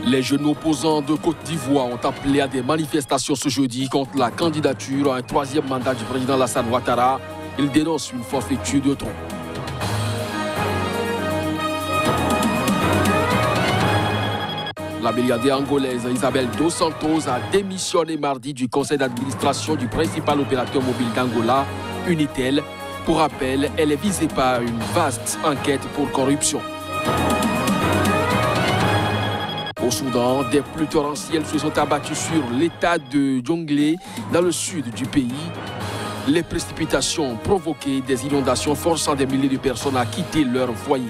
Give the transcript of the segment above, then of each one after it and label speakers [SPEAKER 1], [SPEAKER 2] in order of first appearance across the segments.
[SPEAKER 1] Les jeunes opposants de Côte d'Ivoire ont appelé à des manifestations ce jeudi contre la candidature à un troisième mandat du président Alassane Ouattara. Ils dénoncent une forfaiture de trop. La milliardaire angolaise Isabelle Dos Santos a démissionné mardi du conseil d'administration du principal opérateur mobile d'Angola, Unitel. Pour rappel, elle est visée par une vaste enquête pour corruption. Au Soudan, des pluies torrentielles se sont abattues sur l'état de Jonglei, dans le sud du pays. Les précipitations ont provoqué des inondations forçant des milliers de personnes à quitter leur foyer.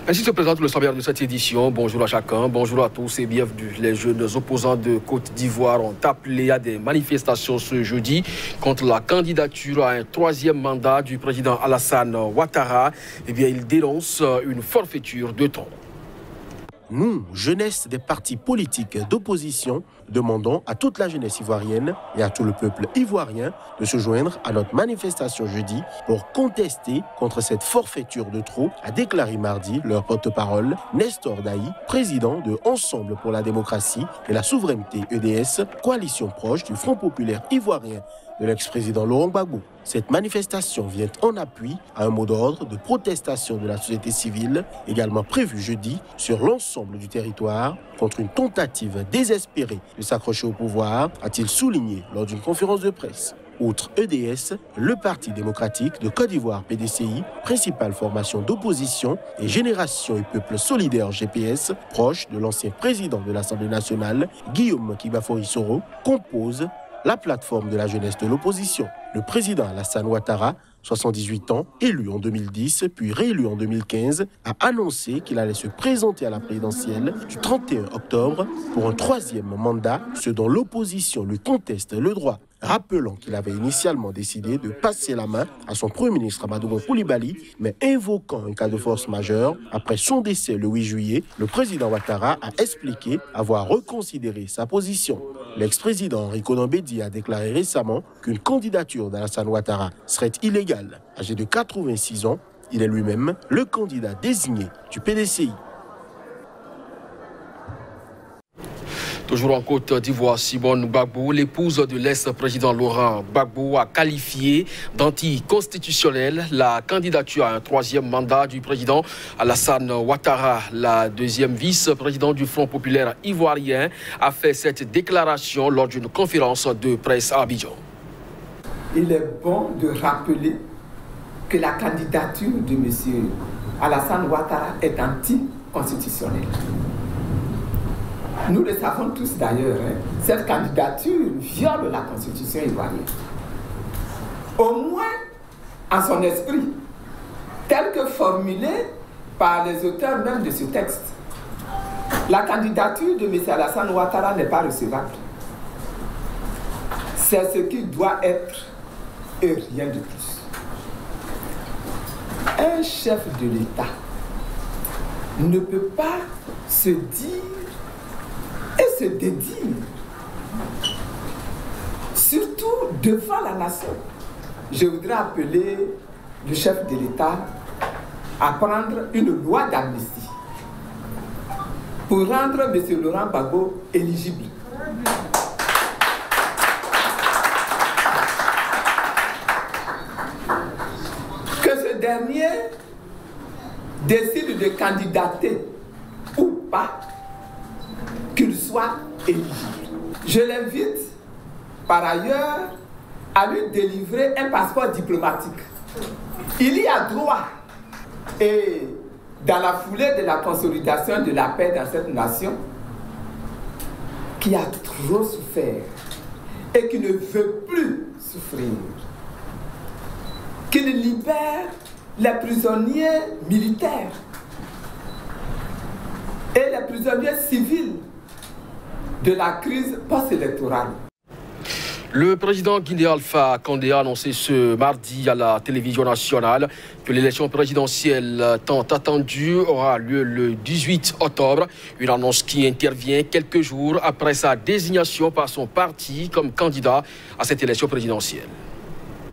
[SPEAKER 1] Ainsi se présente le sommaire de cette édition. Bonjour à chacun, bonjour à tous et bienvenue. Les jeunes opposants de Côte d'Ivoire ont appelé à des manifestations ce jeudi contre la candidature à un troisième mandat du président Alassane Ouattara. Eh bien, ils dénoncent une forfaiture de trop.
[SPEAKER 2] Nous, jeunesse des partis politiques d'opposition, demandons à toute la jeunesse ivoirienne et à tout le peuple ivoirien de se joindre à notre manifestation jeudi pour contester contre cette forfaiture de trop, a déclaré mardi leur porte-parole Nestor Daï, président de Ensemble pour la démocratie et la souveraineté EDS, coalition proche du Front populaire ivoirien de l'ex-président Laurent Gbagbo. Cette manifestation vient en appui à un mot d'ordre de protestation de la société civile, également prévu jeudi sur l'ensemble du territoire, contre une tentative désespérée de s'accrocher au pouvoir, a-t-il souligné lors d'une conférence de presse. Outre EDS, le Parti démocratique de Côte d'Ivoire PDCI, principale formation d'opposition, et Génération et Peuple solidaire GPS, proche de l'ancien président de l'Assemblée nationale, Guillaume Kibafori Soro, compose la plateforme de la jeunesse de l'opposition. Le président Alassane Ouattara, 78 ans, élu en 2010 puis réélu en 2015, a annoncé qu'il allait se présenter à la présidentielle du 31 octobre pour un troisième mandat, ce dont l'opposition lui conteste le droit. Rappelant qu'il avait initialement décidé de passer la main à son premier ministre Amadou Coulibaly, mais invoquant un cas de force majeure, après son décès le 8 juillet, le président Ouattara a expliqué avoir reconsidéré sa position. L'ex-président Henri Konan Bédié a déclaré récemment qu'une candidature d'Alassane Ouattara serait illégale. Âgé de 86 ans, il est lui-même le candidat désigné du PDCI.
[SPEAKER 1] Toujours en Côte d'Ivoire, Simone Gbagbo, l'épouse de l'ex-président Laurent Gbagbo, a qualifié d'anticonstitutionnelle la candidature à un troisième mandat du président Alassane Ouattara. La deuxième vice-présidente du Front populaire ivoirien a fait cette déclaration lors d'une conférence de presse à Abidjan.
[SPEAKER 3] Il est bon de rappeler que la candidature de M. Alassane Ouattara est anticonstitutionnelle. Nous le savons tous d'ailleurs, cette candidature viole la constitution ivoirienne. Au moins en son esprit, tel que formulé par les auteurs même de ce texte. La candidature de M. Alassane Ouattara n'est pas recevable. C'est ce qui doit être et rien de plus. Un chef de l'État ne peut pas se dire et se dédire, surtout devant la nation. Je voudrais appeler le chef de l'État à prendre une loi d'amnistie pour rendre M. Laurent Gbagbo éligible. Que ce dernier décide de candidater ou pas, qu'il soit éligible. Je l'invite par ailleurs à lui délivrer un passeport diplomatique. Il y a droit. Et dans la foulée de la consolidation de la paix dans cette nation, qui a trop souffert et qui ne veut plus souffrir, qu'il libère les prisonniers militaires et les prisonniers civils de la crise post-électorale.
[SPEAKER 1] Le président guinéen Alpha Condé a annoncé ce mardi à la télévision nationale que l'élection présidentielle tant attendue aura lieu le 18 octobre. Une annonce qui intervient quelques jours après sa désignation par son parti comme candidat à cette élection présidentielle.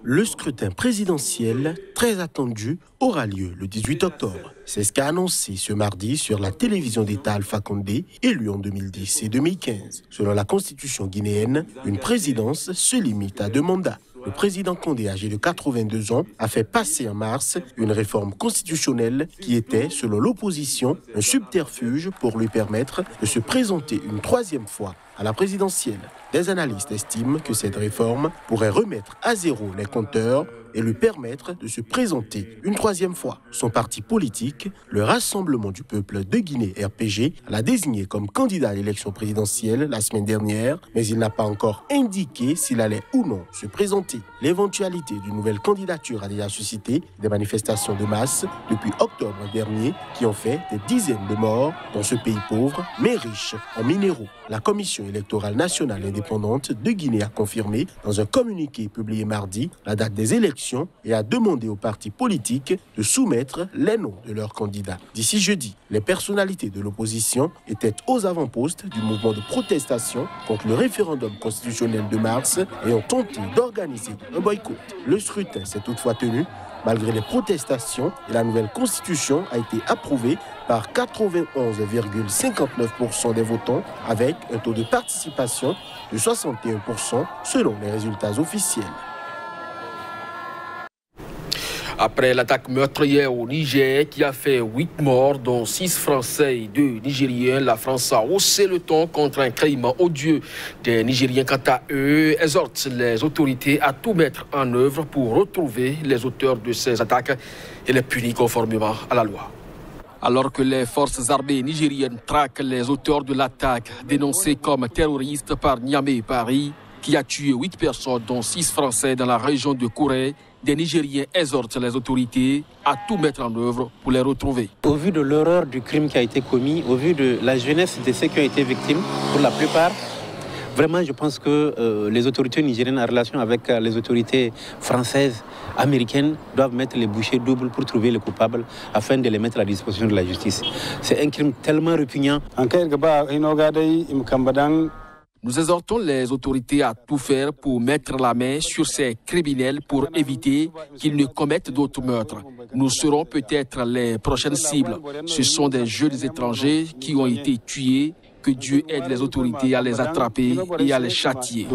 [SPEAKER 2] Le scrutin présidentiel, très attendu, aura lieu le 18 octobre. C'est ce qu'a annoncé ce mardi sur la télévision d'État Alpha Condé, élu en 2010 et 2015. Selon la constitution guinéenne, une présidence se limite à 2 mandats. Le président Condé, âgé de 82 ans, a fait passer en mars une réforme constitutionnelle qui était, selon l'opposition, un subterfuge pour lui permettre de se présenter une 3e fois à la présidentielle. Des analystes estiment que cette réforme pourrait remettre à zéro les compteurs et lui permettre de se présenter une 3e fois. Son parti politique, le Rassemblement du peuple de Guinée RPG, l'a désigné comme candidat à l'élection présidentielle la semaine dernière, mais il n'a pas encore indiqué s'il allait ou non se présenter. L'éventualité d'une nouvelle candidature a déjà suscité des manifestations de masse depuis octobre dernier qui ont fait des dizaines de morts dans ce pays pauvre mais riche en minéraux. La Commission électorale nationale indépendante de Guinée a confirmé dans un communiqué publié mardi la date des élections et a demandé aux partis politiques de soumettre les noms de leurs candidats. D'ici jeudi, les personnalités de l'opposition étaient aux avant-postes du mouvement de protestation contre le référendum constitutionnel de mars et ont tenté d'organiser un boycott. Le scrutin s'est toutefois tenu malgré les protestations et la nouvelle constitution a été approuvée par 91,59% des votants avec un taux de participation de 61% selon les résultats officiels.
[SPEAKER 1] Après l'attaque meurtrière au Niger qui a fait 8 morts, dont 6 Français et 2 Nigériens, la France a haussé le ton contre un crime odieux. Des Nigériens, quant à eux, exhortent les autorités à tout mettre en œuvre pour retrouver les auteurs de ces attaques et les punir conformément à la loi. Alors que les forces armées nigériennes traquent les auteurs de l'attaque dénoncée comme terroriste par Niamey et Paris, qui a tué 8 personnes, dont 6 Français dans la région de Kouré, des Nigériens exhortent les autorités à tout mettre en œuvre pour les retrouver.
[SPEAKER 4] Au vu de l'horreur du crime qui a été commis, au vu de la jeunesse de ceux qui ont été victimes, pour la plupart, vraiment je pense que les autorités nigériennes en relation avec les autorités françaises, américaines, doivent mettre les bouchées doubles pour trouver les coupables afin de les mettre à la disposition de la justice. C'est un crime tellement répugnant.
[SPEAKER 1] Nous exhortons les autorités à tout faire pour mettre la main sur ces criminels pour éviter qu'ils ne commettent d'autres meurtres. Nous serons peut-être les prochaines cibles. Ce sont des jeunes étrangers qui ont été tués. Que Dieu aide les autorités à les attraper et à les châtier.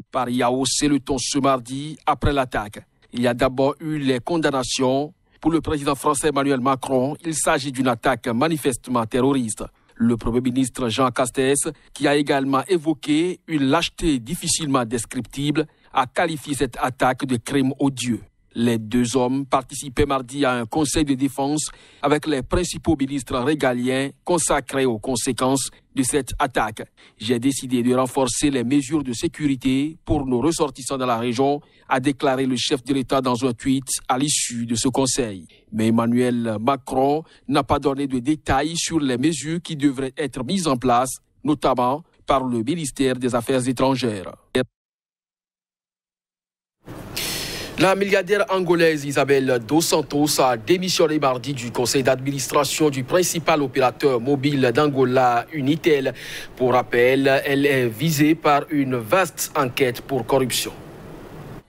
[SPEAKER 1] Paris a haussé le ton ce mardi après l'attaque. Il y a d'abord eu les condamnations. Pour le président français Emmanuel Macron, il s'agit d'une attaque manifestement terroriste. Le Premier ministre Jean Castex, qui a également évoqué une lâcheté difficilement descriptible, a qualifié cette attaque de crime odieux. Les 2 hommes participaient mardi à un conseil de défense avec les principaux ministres régaliens consacrés aux conséquences de cette attaque. J'ai décidé de renforcer les mesures de sécurité pour nos ressortissants dans la région, a déclaré le chef de l'État dans un tweet à l'issue de ce conseil. Mais Emmanuel Macron n'a pas donné de détails sur les mesures qui devraient être mises en place, notamment par le ministère des Affaires étrangères. La milliardaire angolaise Isabelle Dos Santos a démissionné mardi du conseil d'administration du principal opérateur mobile d'Angola, Unitel. Pour rappel, elle est visée par une vaste enquête pour corruption.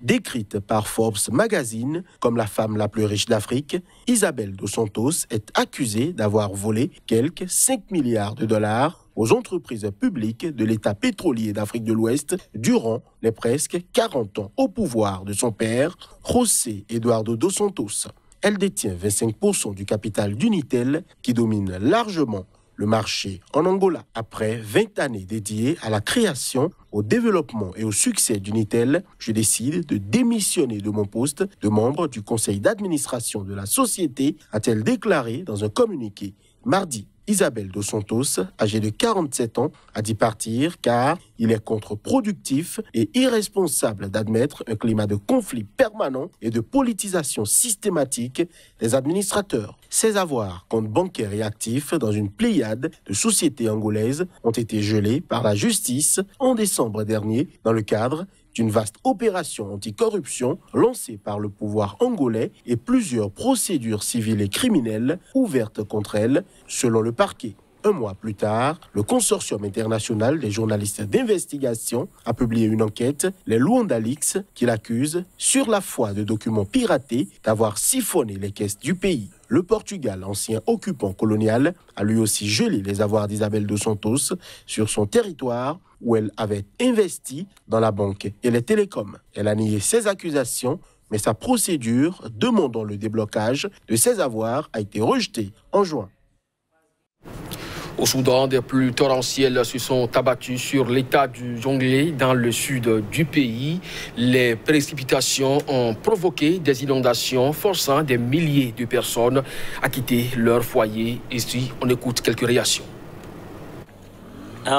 [SPEAKER 2] Décrite par Forbes Magazine comme la femme la plus riche d'Afrique, Isabelle Dos Santos est accusée d'avoir volé quelques 5 milliards de dollars aux entreprises publiques de l'État pétrolier d'Afrique de l'Ouest durant les presque 40 ans au pouvoir de son père, José Eduardo Dos Santos. Elle détient 25% du capital d'Unitel qui domine largement le marché en Angola. Après 20 années dédiées à la création, au développement et au succès d'Unitel, je décide de démissionner de mon poste de membre du conseil d'administration de la société, a-t-elle déclaré dans un communiqué mardi. Isabelle Dos Santos, âgée de 47 ans, a dit partir car il est contre-productif et irresponsable d'admettre un climat de conflit permanent et de politisation systématique des administrateurs. Ses avoirs, comptes bancaires et actifs dans une pléiade de sociétés angolaises ont été gelés par la justice en décembre dernier dans le cadre d'une vaste opération anticorruption lancée par le pouvoir angolais et plusieurs procédures civiles et criminelles ouvertes contre elle, selon le parquet. Un mois plus tard, le Consortium international des journalistes d'investigation a publié une enquête, les Luanda Leaks, qui l'accusent, sur la foi de documents piratés, d'avoir siphonné les caisses du pays. Le Portugal, ancien occupant colonial, a lui aussi gelé les avoirs d'Isabel dos Santos sur son territoire où elle avait investi dans la banque et les télécoms. Elle a nié ces accusations, mais sa procédure demandant le déblocage de ses avoirs a été rejetée en juin.
[SPEAKER 1] Au Soudan, des pluies torrentielles se sont abattues sur l'état du Jonglei dans le sud du pays. Les précipitations ont provoqué des inondations, forçant des milliers de personnes à quitter leur foyer. Ici, on écoute quelques réactions.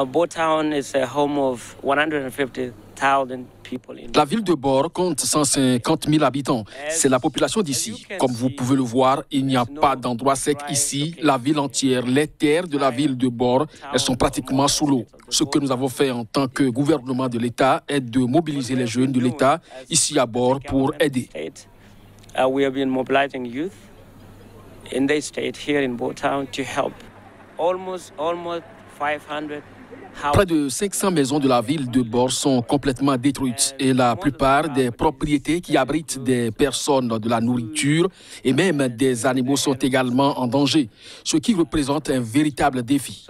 [SPEAKER 5] Bo Town is a home of 150,000 people.
[SPEAKER 1] La ville de Bor compte 150 000 habitants. C'est la population d'ici. Comme vous pouvez le voir, il n'y a pas d'endroit sec ici. La ville entière, les terres de la ville de Bor, elles sont pratiquement sous l'eau. Ce que nous avons fait en tant que gouvernement de l'État est de mobiliser les jeunes de l'État ici à Bor pour aider.
[SPEAKER 5] We have been mobilizing youth in the state here in Bo Town to help. Almost 500.
[SPEAKER 1] Près de 500 maisons de la ville de Bor sont complètement détruites et la plupart des propriétés qui abritent des personnes, de la nourriture et même des animaux sont également en danger, ce qui représente un véritable défi.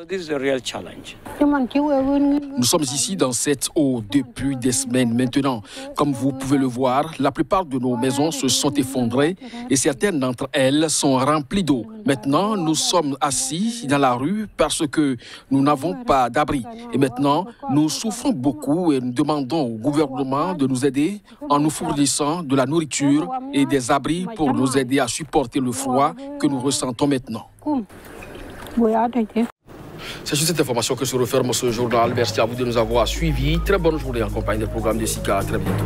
[SPEAKER 1] Nous sommes ici dans cette eau depuis des semaines maintenant. Comme vous pouvez le voir, la plupart de nos maisons se sont effondrées et certaines d'entre elles sont remplies d'eau. Maintenant, nous sommes assis dans la rue parce que nous n'avons pas d'abri. Et maintenant, nous souffrons beaucoup et nous demandons au gouvernement de nous aider en nous fournissant de la nourriture et des abris pour nous aider à supporter le froid que nous ressentons maintenant. C'est sur cette information que se referme ce journal. Merci à vous de nous avoir suivis. Très bonne journée en compagnie des programmes de SICA. À très bientôt.